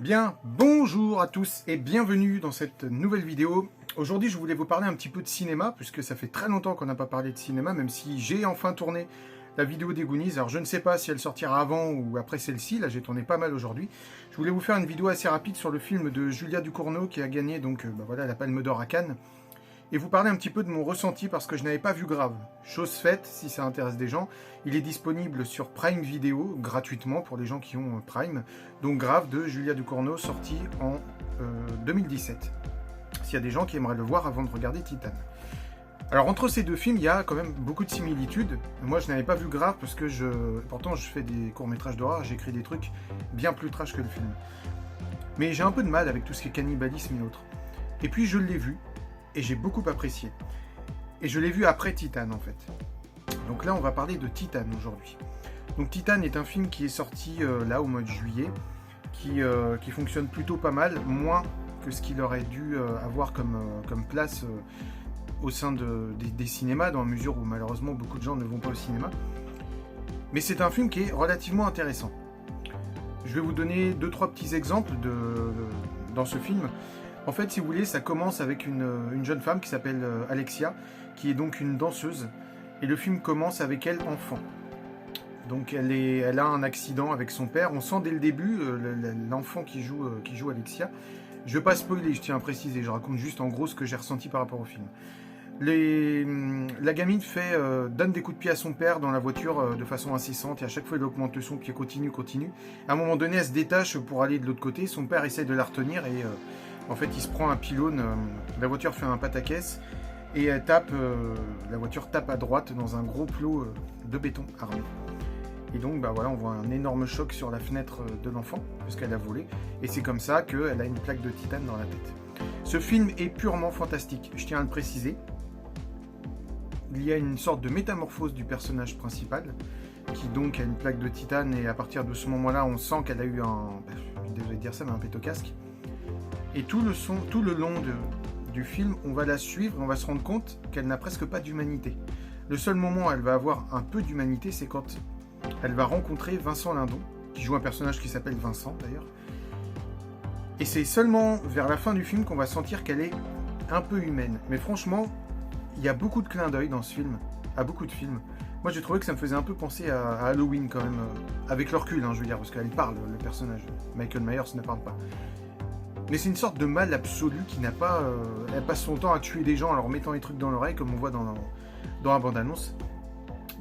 Bien, bonjour à tous et bienvenue dans cette nouvelle vidéo. Aujourd'hui, je voulais vous parler un petit peu de cinéma, puisque ça fait très longtemps qu'on n'a pas parlé de cinéma, même si j'ai enfin tourné la vidéo des Goonies. Alors, je ne sais pas si elle sortira avant ou après celle-ci. Là, j'ai tourné pas mal aujourd'hui. Je voulais vous faire une vidéo assez rapide sur le film de Julia Ducournau qui a gagné donc la Palme d'Or à Cannes. Et vous parler un petit peu de mon ressenti parce que je n'avais pas vu Grave. Chose faite, si ça intéresse des gens, il est disponible sur Prime Video gratuitement pour les gens qui ont Prime. Donc Grave de Julia Ducournau, sorti en 2017. S'il y a des gens qui aimeraient le voir avant de regarder Titane. Alors entre ces deux films, il y a quand même beaucoup de similitudes. Moi je n'avais pas vu Grave parce que pourtant je fais des courts-métrages d'horreur, j'écris des trucs bien plus trash que le film. Mais j'ai un peu de mal avec tout ce qui est cannibalisme et autres. Et puis je l'ai vu. Et j'ai beaucoup apprécié. Et je l'ai vu après Titane en fait. Donc là on va parler de Titane aujourd'hui. Donc Titane est un film qui est sorti là au mois de juillet, qui fonctionne plutôt pas mal, moins que ce qu'il aurait dû avoir comme place au sein des cinémas, dans la mesure où malheureusement beaucoup de gens ne vont pas au cinéma. Mais c'est un film qui est relativement intéressant. Je vais vous donner 2-3 petits exemples dans ce film. En fait, si vous voulez, ça commence avec une jeune femme qui s'appelle Alexia, qui est donc une danseuse. Et le film commence avec elle enfant. Donc elle a un accident avec son père. On sent dès le début l'enfant qui joue Alexia. Je ne vais pas spoiler, je tiens à préciser. Je raconte juste en gros ce que j'ai ressenti par rapport au film. La gamine donne des coups de pied à son père dans la voiture de façon incessante. Et à chaque fois, elle augmente le son, puis elle continue. À un moment donné, elle se détache pour aller de l'autre côté. Son père essaie de la retenir et... en fait, il se prend un pylône, la voiture fait un pataquès et la voiture tape à droite dans un gros plot de béton armé. Et donc, on voit un énorme choc sur la fenêtre de l'enfant, puisqu'elle a volé. Et c'est comme ça qu'elle a une plaque de titane dans la tête. Ce film est purement fantastique, je tiens à le préciser. Il y a une sorte de métamorphose du personnage principal, qui donc a une plaque de titane, et à partir de ce moment-là, on sent qu'elle a eu je devais dire ça, mais un pétocasque. Et tout le long du film, on va la suivre et on va se rendre compte qu'elle n'a presque pas d'humanité. Le seul moment où elle va avoir un peu d'humanité, c'est quand elle va rencontrer Vincent Lindon, qui joue un personnage qui s'appelle Vincent d'ailleurs. Et c'est seulement vers la fin du film qu'on va sentir qu'elle est un peu humaine. Mais franchement, il y a beaucoup de clins d'œil dans ce film, à beaucoup de films. Moi j'ai trouvé que ça me faisait un peu penser à Halloween quand même, avec le recul, je veux dire, parce qu'elle parle, le personnage. Michael Myers ne parle pas. Mais c'est une sorte de mal absolu qui n'a pas... elle passe son temps à tuer des gens en leur mettant des trucs dans l'oreille, comme on voit dans la bande-annonce.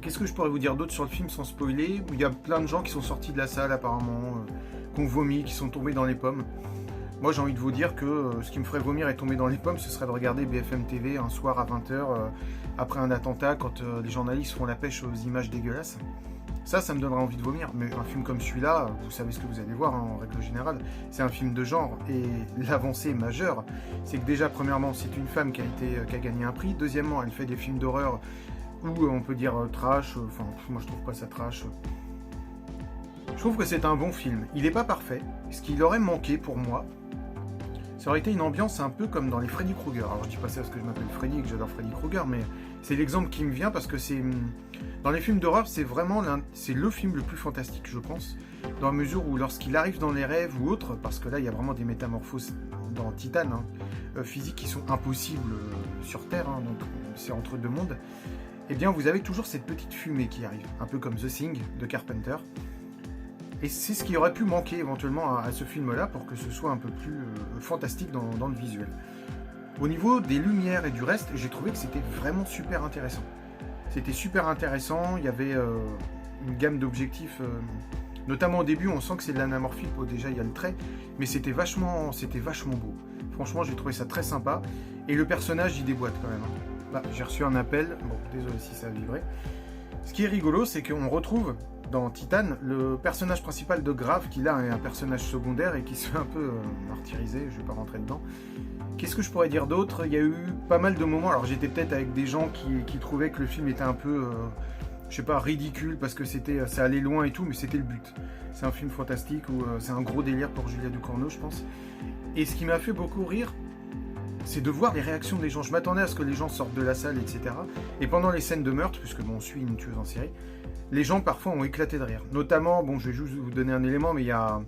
Qu'est-ce que je pourrais vous dire d'autre sur le film sans spoiler? Il y a plein de gens qui sont sortis de la salle apparemment, qui ont vomi, qui sont tombés dans les pommes. Moi j'ai envie de vous dire que ce qui me ferait vomir et tomber dans les pommes, ce serait de regarder BFM TV un soir à 20h, après un attentat, quand les journalistes font la pêche aux images dégueulasses. Ça me donnerait envie de vomir, mais un film comme celui-là, vous savez ce que vous allez voir en règle générale, c'est un film de genre, et l'avancée majeure, c'est que déjà, premièrement, c'est une femme qui a gagné un prix, deuxièmement, elle fait des films d'horreur où on peut dire trash, enfin, moi je trouve pas ça trash. Je trouve que c'est un bon film, il n'est pas parfait, ce qu'il aurait manqué pour moi, ça aurait été une ambiance un peu comme dans les Freddy Krueger. Alors je dis pas ça parce que je m'appelle Freddy et que j'adore Freddy Krueger, mais c'est l'exemple qui me vient parce que c'est... Dans les films d'horreur, c'est vraiment c'est le film le plus fantastique, je pense, dans la mesure où lorsqu'il arrive dans les rêves ou autres, parce que là il y a vraiment des métamorphoses dans Titane, physiques qui sont impossibles sur Terre, donc c'est entre deux mondes, et bien vous avez toujours cette petite fumée qui arrive, un peu comme The Thing de Carpenter. Et c'est ce qui aurait pu manquer éventuellement à ce film-là pour que ce soit un peu plus fantastique dans le visuel. Au niveau des lumières et du reste, j'ai trouvé que c'était vraiment super intéressant. C'était super intéressant, il y avait une gamme d'objectifs, notamment au début, on sent que c'est de l'anamorphique, déjà il y a le trait, mais c'était vachement beau. Franchement, j'ai trouvé ça très sympa, et le personnage, il déboîte quand même. Là, j'ai reçu un appel, bon, désolé si ça a vibré. Ce qui est rigolo, c'est qu'on retrouve dans Titane le personnage principal de Grave, qui là est un personnage secondaire et qui se fait un peu martyriser, je ne vais pas rentrer dedans. Qu'est-ce que je pourrais dire d'autre? Il y a eu pas mal de moments, alors j'étais peut-être avec des gens qui trouvaient que le film était un peu, je sais pas, ridicule, parce que ça allait loin et tout, mais c'était le but. C'est un film fantastique, où c'est un gros délire pour Julia Ducournau, je pense. Et ce qui m'a fait beaucoup rire, c'est de voir les réactions des gens. Je m'attendais à ce que les gens sortent de la salle, etc. Et pendant les scènes de meurtre, puisque bon, on suit une tueuse en série, les gens parfois ont éclaté de rire. Notamment, bon, je vais juste vous donner un élément, mais il y a...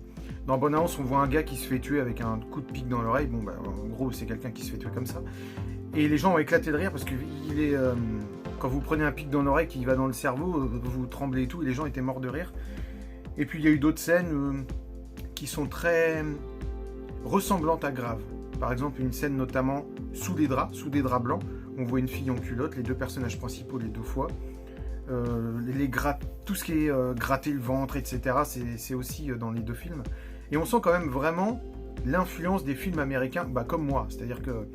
Dans Bonne Annonce, on voit un gars qui se fait tuer avec un coup de pique dans l'oreille. Bon, bah, en gros, c'est quelqu'un qui se fait tuer comme ça. Et les gens ont éclaté de rire parce que quand vous prenez un pic dans l'oreille qui va dans le cerveau, vous tremblez et tout, et les gens étaient morts de rire. Et puis il y a eu d'autres scènes qui sont très ressemblantes à Grave. Par exemple, une scène notamment sous des draps blancs. On voit une fille en culotte, les deux personnages principaux les deux fois. Tout ce qui est gratter le ventre, etc., c'est aussi dans les deux films. Et on sent quand même vraiment l'influence des films américains, bah, comme moi, c'est-à-dire que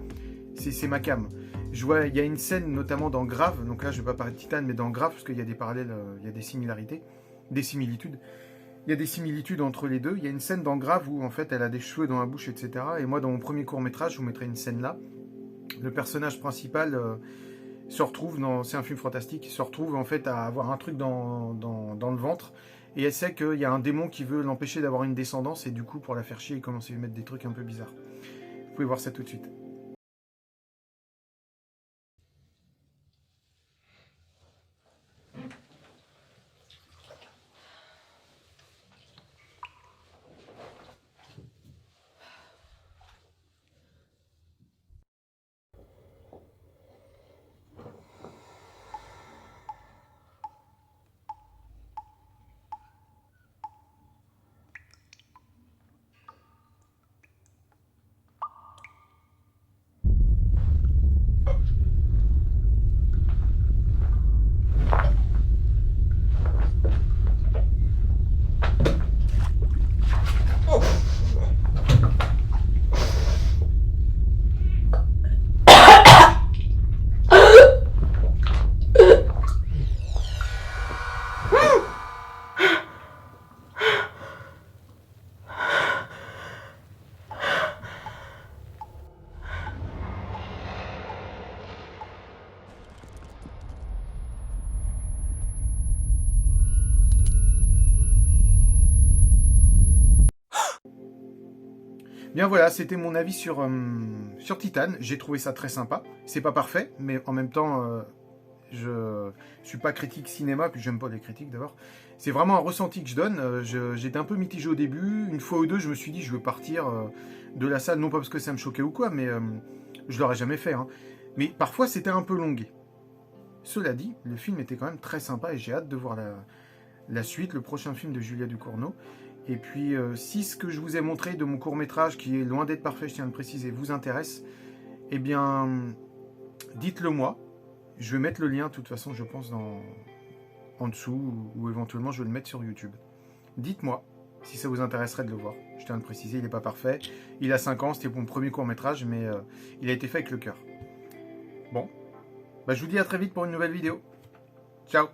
c'est ma cam. Il y a une scène notamment dans Grave, donc là je vais pas parler de Titane, mais dans Grave, parce qu'il y a des parallèles, il y a des similarités, des similitudes. Il y a des similitudes entre les deux. Il y a une scène dans Grave où en fait elle a des cheveux dans la bouche, etc. Et moi dans mon premier court-métrage, je vous mettrai une scène là. Le personnage principal se retrouve c'est un film fantastique, il se retrouve en fait à avoir un truc dans le ventre. Et elle sait qu'il y a un démon qui veut l'empêcher d'avoir une descendance, et du coup, pour la faire chier, il commence à lui mettre des trucs un peu bizarres. Vous pouvez voir ça tout de suite. Bien voilà, c'était mon avis sur Titane. J'ai trouvé ça très sympa. C'est pas parfait, mais en même temps, je suis pas critique cinéma, puis j'aime pas les critiques d'abord. C'est vraiment un ressenti que je donne. J'étais un peu mitigé au début. Une fois ou deux, je me suis dit, je veux partir de la salle, non pas parce que ça me choquait ou quoi, mais je l'aurais jamais fait. Hein. Mais parfois, c'était un peu longué. Cela dit, le film était quand même très sympa et j'ai hâte de voir la suite, le prochain film de Julia Ducournau. Et puis, si ce que je vous ai montré de mon court-métrage, qui est loin d'être parfait, je tiens à le préciser, vous intéresse, eh bien, dites-le moi. Je vais mettre le lien, de toute façon, je pense, en dessous, ou éventuellement, je vais le mettre sur YouTube. Dites-moi si ça vous intéresserait de le voir. Je tiens à le préciser, il n'est pas parfait. Il a 5 ans, c'était mon premier court-métrage, mais il a été fait avec le cœur. Bon, bah, je vous dis à très vite pour une nouvelle vidéo. Ciao!